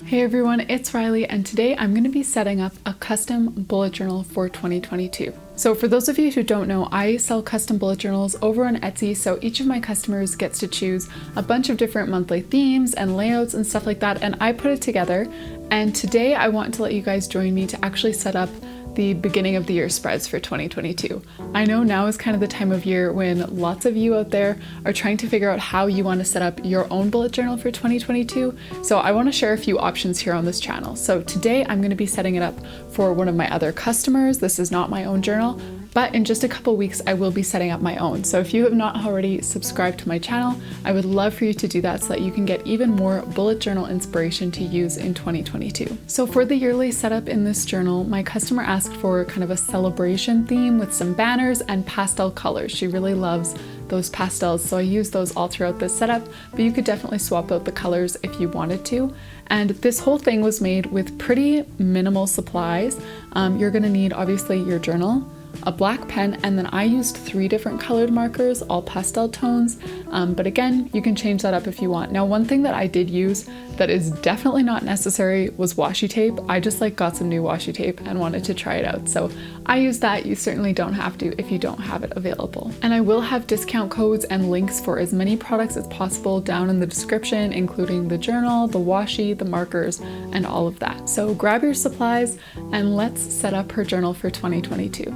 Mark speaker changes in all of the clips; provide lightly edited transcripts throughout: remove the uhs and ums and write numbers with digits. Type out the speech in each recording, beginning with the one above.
Speaker 1: Hey everyone, it's Riley, and today I'm going to be setting up a custom bullet journal for 2022. So for those of you who don't know, I sell custom bullet journals over on Etsy, so each of my customers gets to choose a bunch of different monthly themes and layouts and stuff like that, and I put it together. And today I want to let you guys join me to actually set up the beginning of the year spreads for 2022. I know now is kind of the time of year when lots of you out there are trying to figure out how you want to set up your own bullet journal for 2022. So I want to share a few options here on this channel. So today I'm going to be setting it up for one of my other customers. This is not my own journal, but in just a couple weeks I will be setting up my own. So if you have not already subscribed to my channel, I would love for you to do that so that you can get even more bullet journal inspiration to use in 2022. So for the yearly setup in this journal, my customer asked for kind of a celebration theme with some banners and pastel colors. She really loves those pastels, so I use those all throughout this setup, but you could definitely swap out the colors if you wanted to. And this whole thing was made with pretty minimal supplies. You're gonna need obviously your journal, a black pen, and then I used 3 different colored markers, all pastel tones, but again, you can change that up if you want. Now, one thing that I did use that is definitely not necessary was washi tape. I just got some new washi tape and wanted to try it out, so I used that. You certainly don't have to if you don't have it available. And I will have discount codes and links for as many products as possible down in the description, including the journal, the washi, the markers, and all of that. So grab your supplies and let's set up her journal for 2022.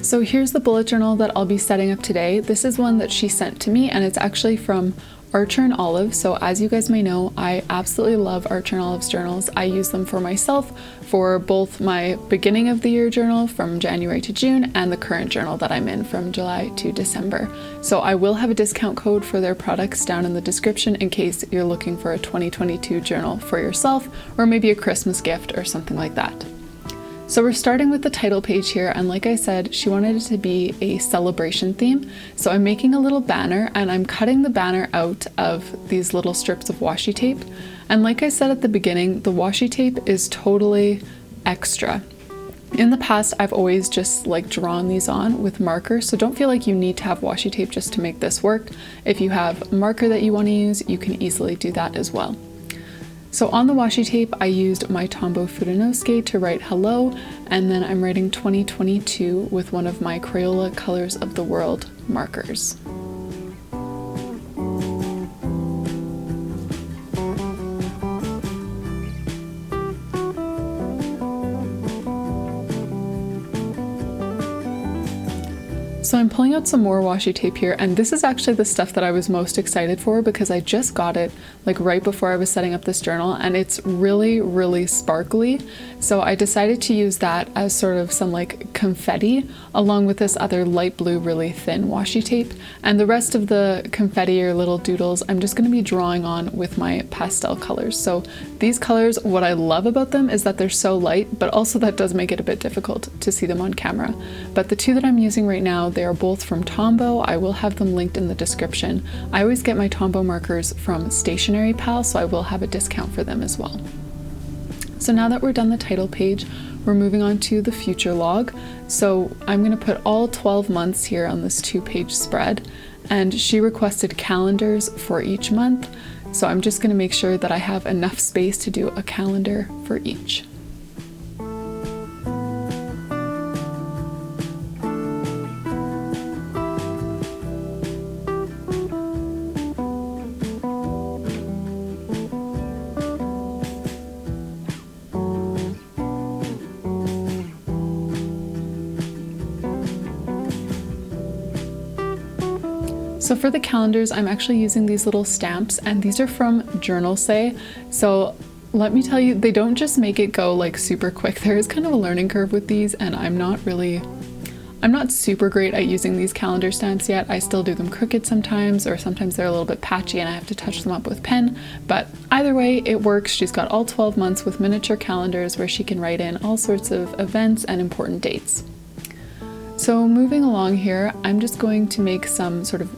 Speaker 1: So here's the bullet journal that I'll be setting up today. This is one that she sent to me, and it's actually from Archer and Olive. So as you guys may know, I absolutely love Archer and Olive's journals. I use them for myself for both my beginning of the year journal from January to June and the current journal that I'm in from July to December. So I will have a discount code for their products down in the description in case you're looking for a 2022 journal for yourself, or maybe a Christmas gift or something like that. So we're starting with the title page here, and like I said, she wanted it to be a celebration theme. So I'm making a little banner, and I'm cutting the banner out of these little strips of washi tape. And like I said at the beginning, the washi tape is totally extra. In the past, I've always just drawn these on with marker, so don't feel like you need to have washi tape just to make this work. If you have a marker that you want to use, you can easily do that as well. So on the washi tape, I used my Tombow Fudenosuke to write hello, and then I'm writing 2022 with one of my Crayola Colors of the World markers. So I'm pulling out some more washi tape here, and this is actually the stuff that I was most excited for because I just got it right before I was setting up this journal, and it's really, really sparkly. So I decided to use that as sort of some confetti along with this other light blue, really thin washi tape. And the rest of the confetti or little doodles, I'm just gonna be drawing on with my pastel colors. So these colors, what I love about them is that they're so light, but also that does make it a bit difficult to see them on camera. But the 2 that I'm using right now, they are both from Tombow. I will have them linked in the description. I always get my Tombow markers from Stationery Pal, so I will have a discount for them as well. So now that we're done the title page, we're moving on to the future log. So I'm going to put all 12 months here on this 2-page spread, and she requested calendars for each month. So I'm just going to make sure that I have enough space to do a calendar for each. So for the calendars, I'm actually using these little stamps, and these are from Journal Say. So let me tell you, they don't just make it go super quick. There is kind of a learning curve with these, and I'm not super great at using these calendar stamps yet. I still do them crooked sometimes, or sometimes they're a little bit patchy and I have to touch them up with pen. But either way, it works. She's got all 12 months with miniature calendars where she can write in all sorts of events and important dates. So moving along here, I'm just going to make some sort of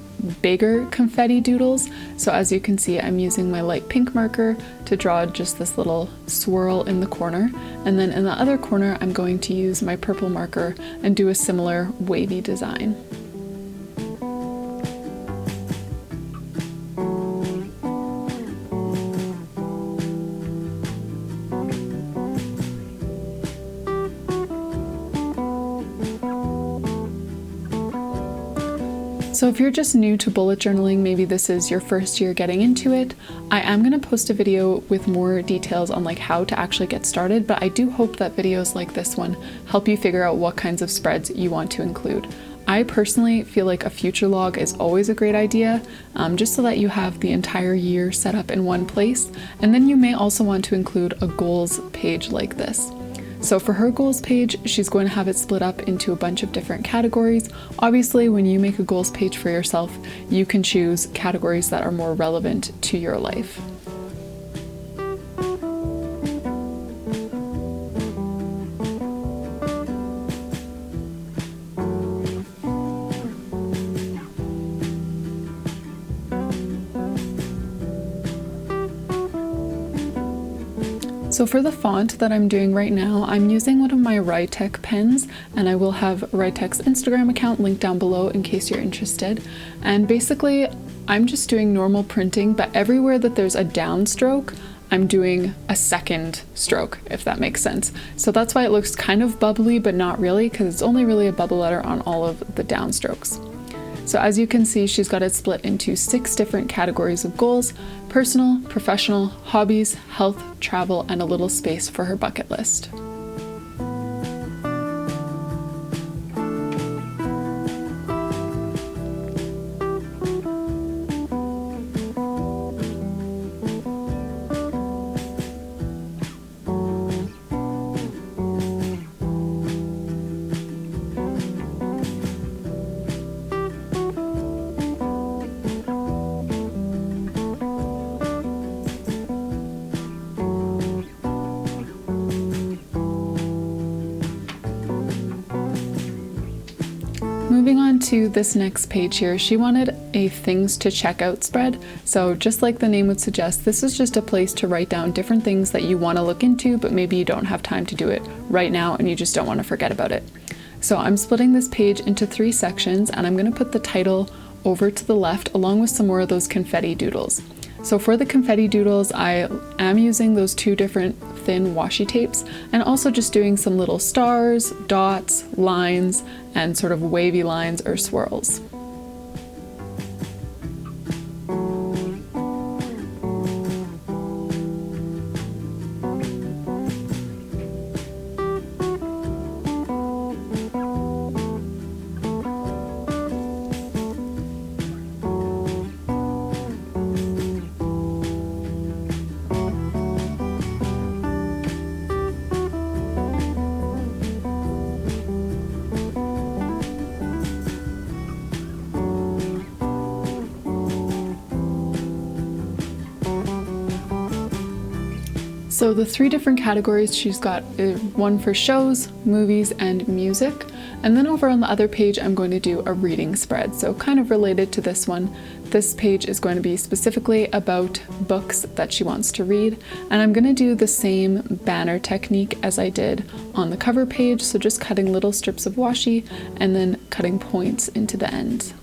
Speaker 1: bigger confetti doodles. So as you can see, I'm using my light pink marker to draw just this little swirl in the corner. And then in the other corner, I'm going to use my purple marker and do a similar wavy design. So if you're just new to bullet journaling, maybe this is your first year getting into it, I am going to post a video with more details on like how to actually get started, but I do hope that videos like this one help you figure out what kinds of spreads you want to include. I personally feel like a future log is always a great idea, just so that you have the entire year set up in one place, and then you may also want to include a goals page like this. So for her goals page, she's going to have it split up into a bunch of different categories. Obviously, when you make a goals page for yourself, you can choose categories that are more relevant to your life. So for the font that I'm doing right now, I'm using one of my Writech pens, and I will have Writech's Instagram account linked down below in case you're interested. And basically, I'm just doing normal printing, but everywhere that there's a downstroke, I'm doing a second stroke, if that makes sense. So that's why it looks kind of bubbly, but not really, because it's only really a bubble letter on all of the downstrokes. So as you can see, she's got it split into 6 different categories of goals: personal, professional, hobbies, health, travel, and a little space for her bucket list. Moving on to this next page here, she wanted a things to check out spread. So just like the name would suggest, this is just a place to write down different things that you want to look into, but maybe you don't have time to do it right now and you just don't want to forget about it. So I'm splitting this page into 3 sections, and I'm going to put the title over to the left along with some more of those confetti doodles. So for the confetti doodles, I am using those 2 different thin washi tapes, and also just doing some little stars, dots, lines, and sort of wavy lines or swirls. So the 3 different categories she's got, one for shows, movies, and music. And then over on the other page, I'm going to do a reading spread. So kind of related to this one, this page is going to be specifically about books that she wants to read. And I'm going to do the same banner technique as I did on the cover page. So just cutting little strips of washi and then cutting points into the ends.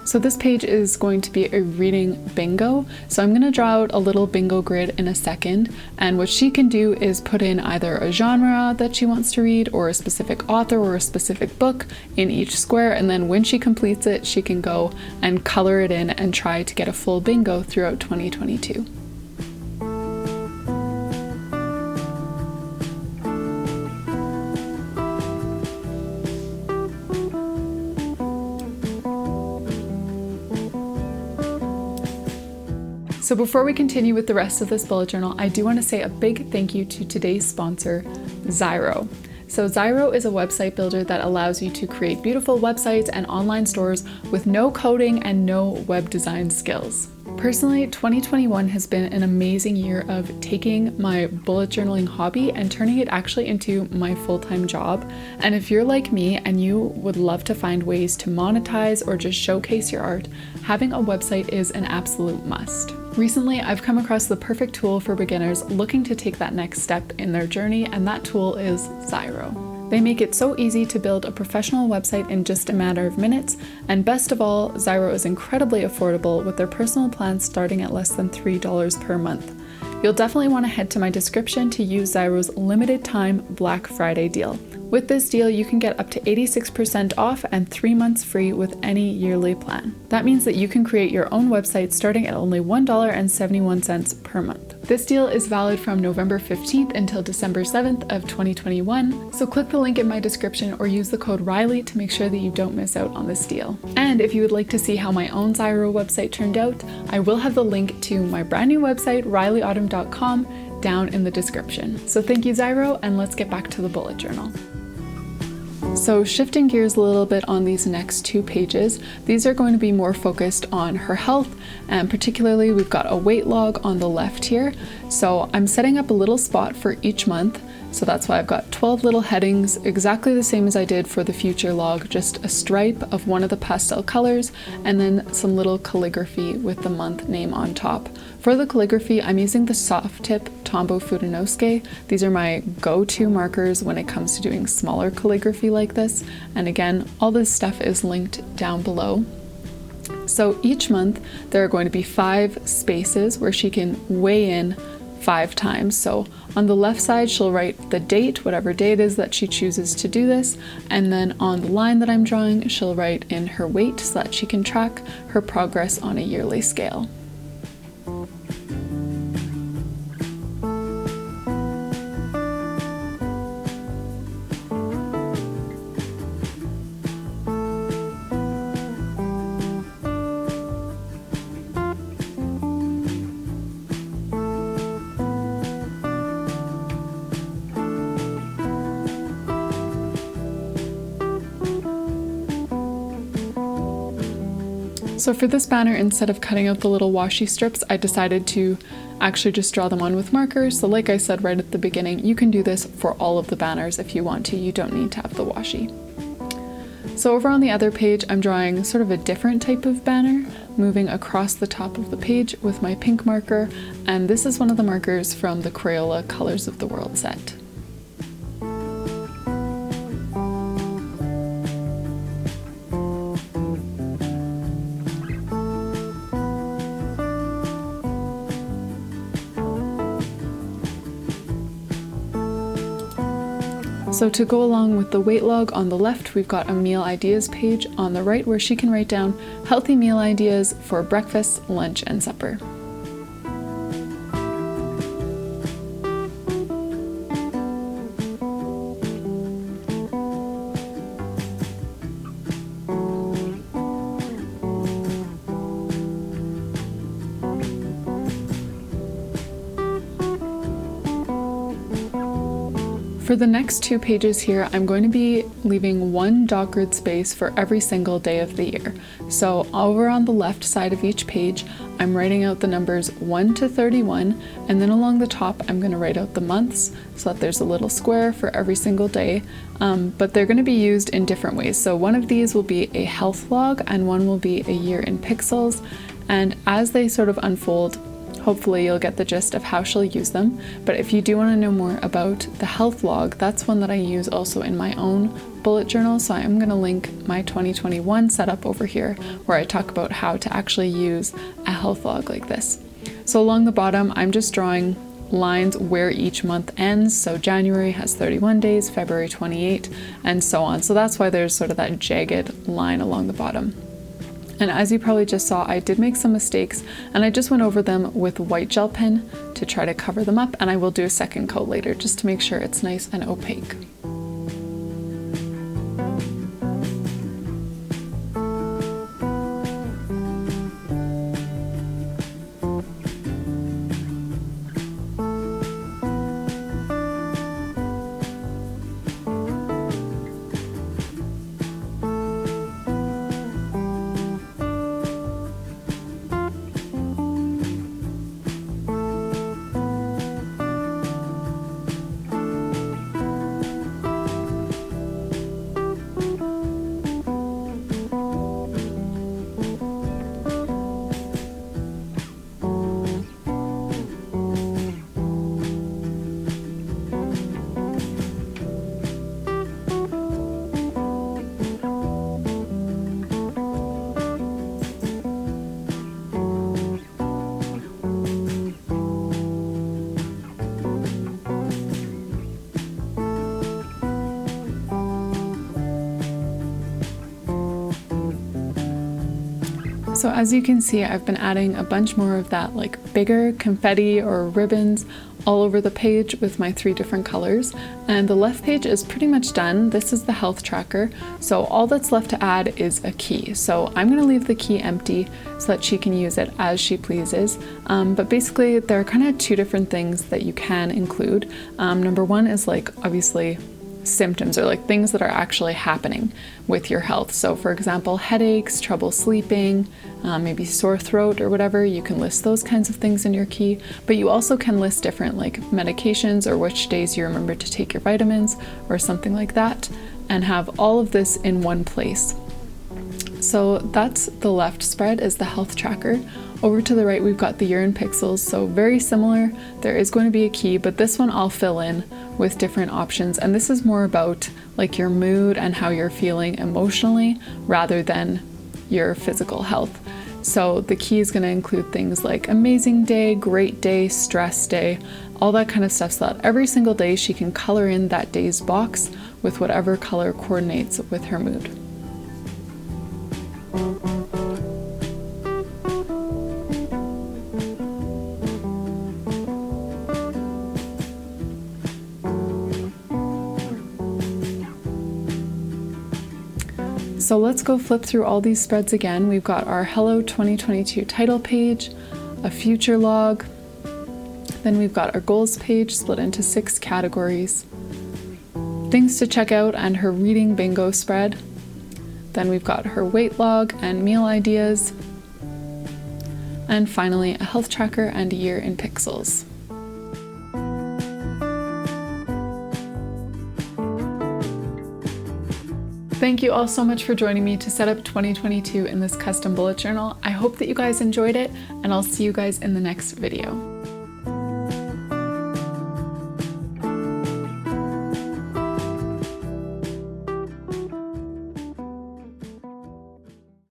Speaker 1: So this page is going to be a reading bingo. So I'm going to draw out a little bingo grid in a second, and what she can do is put in either a genre that she wants to read or a specific author or a specific book in each square, and then when she completes it, she can go and color it in and try to get a full bingo throughout 2022. So before we continue with the rest of this bullet journal, I do want to say a big thank you to today's sponsor, Xyro. So Xyro is a website builder that allows you to create beautiful websites and online stores with no coding and no web design skills. Personally, 2021 has been an amazing year of taking my bullet journaling hobby and turning it actually into my full-time job. And if you're like me and you would love to find ways to monetize or just showcase your art, having a website is an absolute must. Recently, I've come across the perfect tool for beginners looking to take that next step in their journey, and that tool is Xyro. They make it so easy to build a professional website in just a matter of minutes, and best of all, Xyro is incredibly affordable with their personal plans starting at less than $3 per month. You'll definitely want to head to my description to use Xyro's limited time Black Friday deal. With this deal, you can get up to 86% off and 3 months free with any yearly plan. That means that you can create your own website starting at only $1.71 per month. This deal is valid from November 15th until December 7th of 2021, so click the link in my description or use the code Riley to make sure that you don't miss out on this deal. And if you would like to see how my own Xyro website turned out, I will have the link to my brand new website, rileyautumn.com, down in the description. So thank you, Xyro, and let's get back to the bullet journal. So shifting gears a little bit on these next 2 pages, these are going to be more focused on her health, and particularly we've got a weight log on the left here. So I'm setting up a little spot for each month. So that's why I've got 12 little headings, exactly the same as I did for the future log, just a stripe of one of the pastel colors and then some little calligraphy with the month name on top. For the calligraphy, I'm using the soft tip Tombow Fudenosuke. These are my go-to markers when it comes to doing smaller calligraphy like this. And again, all this stuff is linked down below. So each month there are going to be 5 spaces where she can weigh in 5 times. So on the left side, she'll write the date, whatever day it is that she chooses to do this. And then on the line that I'm drawing, she'll write in her weight so that she can track her progress on a yearly scale. So for this banner, instead of cutting out the little washi strips, I decided to actually just draw them on with markers. So like I said right at the beginning, you can do this for all of the banners if you want to. You don't need to have the washi. So over on the other page, I'm drawing sort of a different type of banner, moving across the top of the page with my pink marker. And this is one of the markers from the Crayola Colors of the World set. So to go along with the weight log on the left, we've got a meal ideas page on the right where she can write down healthy meal ideas for breakfast, lunch, and supper. For the next 2 pages here, I'm going to be leaving 1 dot grid space for every single day of the year. So over on the left side of each page, I'm writing out the numbers 1 to 31, and then along the top, I'm going to write out the months so that there's a little square for every single day, but they're going to be used in different ways. So one of these will be a health log and one will be a year in pixels, and as they sort of unfold, hopefully you'll get the gist of how she'll use them. But if you do want to know more about the health log, that's one that I use also in my own bullet journal. So I'm going to link my 2021 setup over here where I talk about how to actually use a health log like this. So along the bottom, I'm just drawing lines where each month ends. So January has 31 days, February 28, and so on. So that's why there's sort of that jagged line along the bottom. And as you probably just saw, I did make some mistakes and I just went over them with white gel pen to try to cover them up, and I will do a second coat later just to make sure it's nice and opaque. as you can see, I've been adding a bunch more of that like bigger confetti or ribbons all over the page with my 3 different colors. And the left page is pretty much done. This is the health tracker. So all that's left to add is a key. So I'm gonna leave the key empty so that she can use it as she pleases. But basically there are kind of 2 different things that you can include. Number 1 is like obviously symptoms or like things that are actually happening with your health. So for example, headaches, trouble sleeping, maybe sore throat or whatever, you can list those kinds of things in your key, but you also can list different like medications or which days you remember to take your vitamins or something like that, and have all of this in one place. So that's the left spread, is the health tracker. Over to the right, we've got the urine pixels, so very similar. There is going to be a key, but this one I'll fill in with different options. And this is more about like your mood and how you're feeling emotionally rather than your physical health. So the key is going to include things like amazing day, great day, stress day, all that kind of stuff, so that every single day she can color in that day's box with whatever color coordinates with her mood. So let's go flip through all these spreads again. We've got our Hello 2022 title page, a future log, then we've got our goals page split into 6 categories, things to check out and her reading bingo spread. Then we've got her weight log and meal ideas, and finally a health tracker and a year in pixels. Thank you all so much for joining me to set up 2022 in this custom bullet journal. I hope that you guys enjoyed it, and I'll see you guys in the next video.